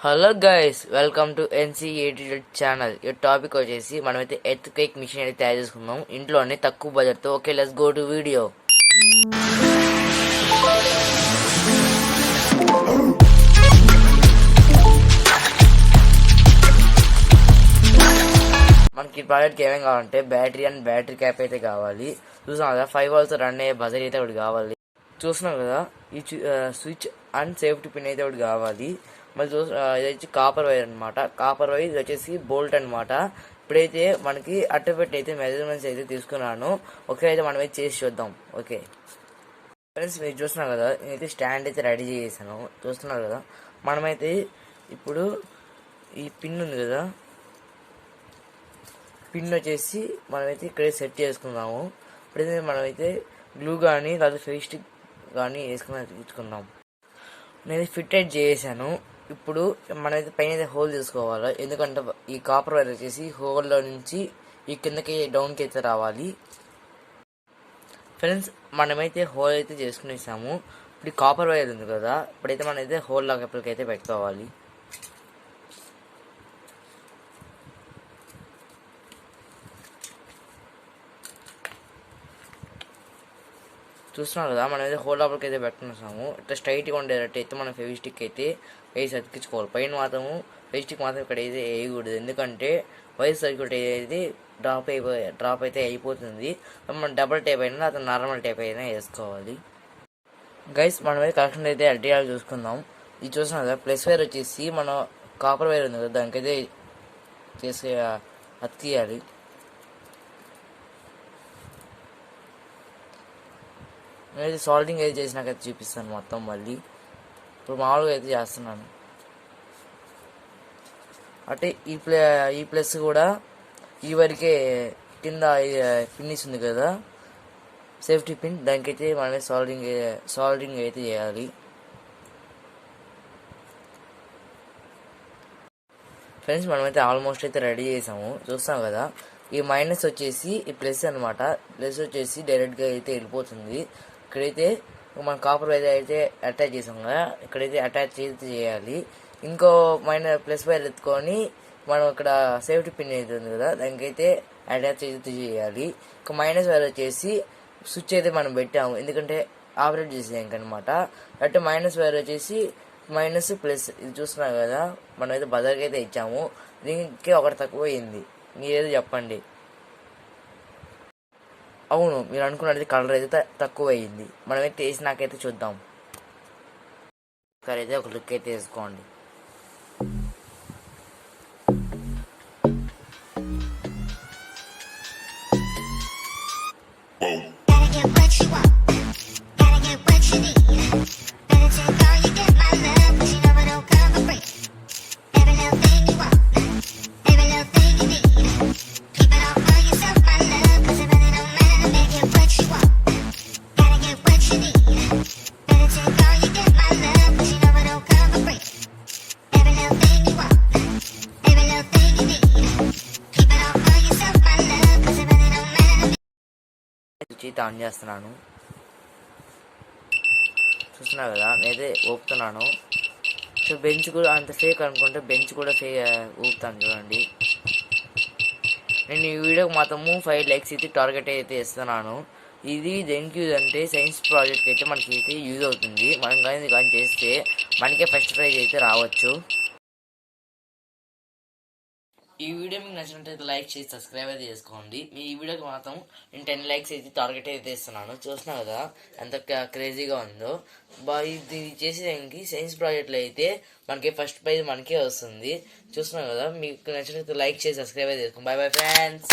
Hello guys, welcome to NC80 channel. ఈ topic వచ్చేసి మనమైతే ఎర్త్ క్వేక్ మిషన్ అయితే తయారు చేసుకున్నాం ఇంట్లోనే తక్కువ బడ్జెట్తో. Okay, let's go to video. మనకి ప్రాజెక్ట్కి ఏమేమి కావాలంటే బ్యాటరీ అండ్ బ్యాటరీ క్యాప్ అయితే కావాలి. చూసాం కదా, 5 volts రన్ అయ్యే బజర్ అయితే ఒకటి కావాలి. చూస్తున్నాం కదా, ఈ స్విచ్ అండ్ సేఫ్టీ పిన్ అయితే ఒకటి కావాలి. మళ్ళీ ఇది వచ్చి కాపర్ వైర్ అనమాట. కాపర్ వైర్ ఇది వచ్చేసి బోల్ట్ అనమాట. ఇప్పుడైతే మనకి అట్టపెట్టి అయితే మెజర్మెంట్స్ అయితే తీసుకున్నాను. ఓకే, అయితే మనం అయితే చేసి చూద్దాం. ఓకే ఫ్రెండ్స్, మీరు చూస్తున్నారు కదా, నేనైతే స్టాండ్ అయితే రెడీ చేసాను. చూస్తున్నారు కదా, మనమైతే ఇప్పుడు ఈ పిన్ ఉంది కదా, పిన్ వచ్చేసి మనమైతే ఇక్కడే సెట్ చేసుకుందాము. ఇప్పుడైతే మనమైతే గ్లూ కానీ లేదా ఫెవిస్టిక్ కానీ వేసుకుని తీసుకుందాం. నేను ఫిట్ అయితే చేసాను. ఇప్పుడు మనమైతే పైన అయితే హోల్ తీసుకోవాలి. ఎందుకంటే ఈ కాపర్ వైర్ వచ్చేసి హోల్లో నుంచి ఈ కిందకి డౌన్కి అయితే రావాలి. ఫ్రెండ్స్, మనమైతే హోల్ అయితే చేసుకునేసాము. ఇప్పుడు కాపర్ వైర్ ఉంది కదా, ఇప్పుడైతే మనమైతే హోల్ లోపలికి అయితే పెట్టుకోవాలి. చూస్తున్నాం కదా, మనం అయితే హోల్ లోపలికి అయితే పెట్టుకున్నాము. ఇట్లా స్ట్రైట్గా ఉండేటట్టు అయితే మనం ఫెవిస్టిక్ అయితే వేసి అతికించుకోవాలి. పైన మాత్రము ఫెవిస్టిక్ మాత్రం ఇక్కడ అయితే వేయకూడదు, ఎందుకంటే వైర్ సర్క్యూట్ అయితే డ్రాప్ అయితే అయిపోతుంది. మనం డబుల్ టేప్ అయినా అతను నార్మల్ టేప్ అయినా వేసుకోవాలి. గైస్, మనమైతే కనెక్షన్ అయితే ఎల్టీఆర్ చూసుకుందాం. ఇది చూస్తున్నాం కదా, ప్లస్ వైర్ వచ్చేసి మనం కాపర్ వైర్ ఉంది కదా, దానికైతే చేసి అతికియాలి. నేనైతే సాల్టింగ్ అయితే చేసినాకైతే చూపిస్తాను మొత్తం. మళ్ళీ ఇప్పుడు మామూలుగా అయితే చేస్తున్నాను. అంటే ఈ ప్లస్ కూడా ఈ వరకే కింద పిన్నిస్ ఉంది కదా, సేఫ్టీ పిన్, దానికైతే మనమే సాల్టింగ్ అయితే చేయాలి. ఫ్రెండ్స్, మనమైతే ఆల్మోస్ట్ అయితే రెడీ చేసాము. చూస్తాం కదా, ఈ మైనస్ వచ్చేసి ఈ ప్లస్ అనమాట. ప్లస్ వచ్చేసి డైరెక్ట్గా అయితే వెళ్ళిపోతుంది. ఇక్కడైతే మనం కాపర్ వైర్ అయితే అటాచ్ చేసాం కదా, ఇక్కడైతే అటాచ్ అయితే చేయాలి. ఇంకో ప్లస్ వైర్ ఎత్తుకొని మనం ఇక్కడ సేఫ్టీ పిన్ అయితే ఉంది కదా, దానికైతే అటాచ్ అయితే చేయాలి. ఇంకా మైనస్ వైర్ వచ్చేసి స్విచ్ అయితే మనం పెట్టాము, ఎందుకంటే ఆపరేట్ చేసేదానికి అనమాట. అంటే మైనస్ వైర్ వచ్చేసి మైనస్ ప్లస్ ఇది చూస్తున్నాం కదా, మనం అయితే బజర్కి అయితే ఇచ్చాము. దీనికి ఒకటి తక్కువ అయింది. మీరేదో చెప్పండి. అవును, మీరు అనుకున్నది కలర్ అయితే తక్కువ అయ్యింది. మనమైతే వేసి నాకైతే చూద్దాం. ఒకసారి అయితే ఒక లుక్ అయితే వేసుకోండి. ఆన్ చేస్తున్నాను. చూస్తున్నారు కదా, నేనైతే ఊపుతున్నాను. సో బెంచ్ కూడా అంత ఫేక్ అనుకుంటే బెంచ్ కూడా ఊపుతాను చూడండి. నేను ఈ వీడియోకి మాత్రము 5 likes అయితే టార్గెట్ అయితే ఇస్తున్నాను. ఇది దేనికి యూజ్ అంటే సైన్స్ ప్రాజెక్ట్ అయితే మనకి అయితే యూజ్ అవుతుంది. మనం కానీ చేస్తే మనకే ఫస్ట్ ప్రైజ్ అయితే రావచ్చు. ఈ వీడియో మీకు నచ్చినట్లయితే లైక్ చేసి సబ్స్క్రైబ్ అయితే చేసుకోండి. మీ ఈ వీడియోకి మాత్రం నేను 10 likes అయితే టార్గెట్ అయితే ఇస్తున్నాను. చూస్తున్నా కదా ఎంత క్రేజీగా ఉందో. ఇది చేసేదానికి సైన్స్ ప్రాజెక్ట్లో అయితే మనకి ఫస్ట్ ప్రైజ్ మనకే వస్తుంది. చూస్తున్నా కదా, మీకు నచ్చినట్లయితే లైక్ చేసి సబ్స్క్రైబ్ అయితే చేసుకోండి. By bye friends.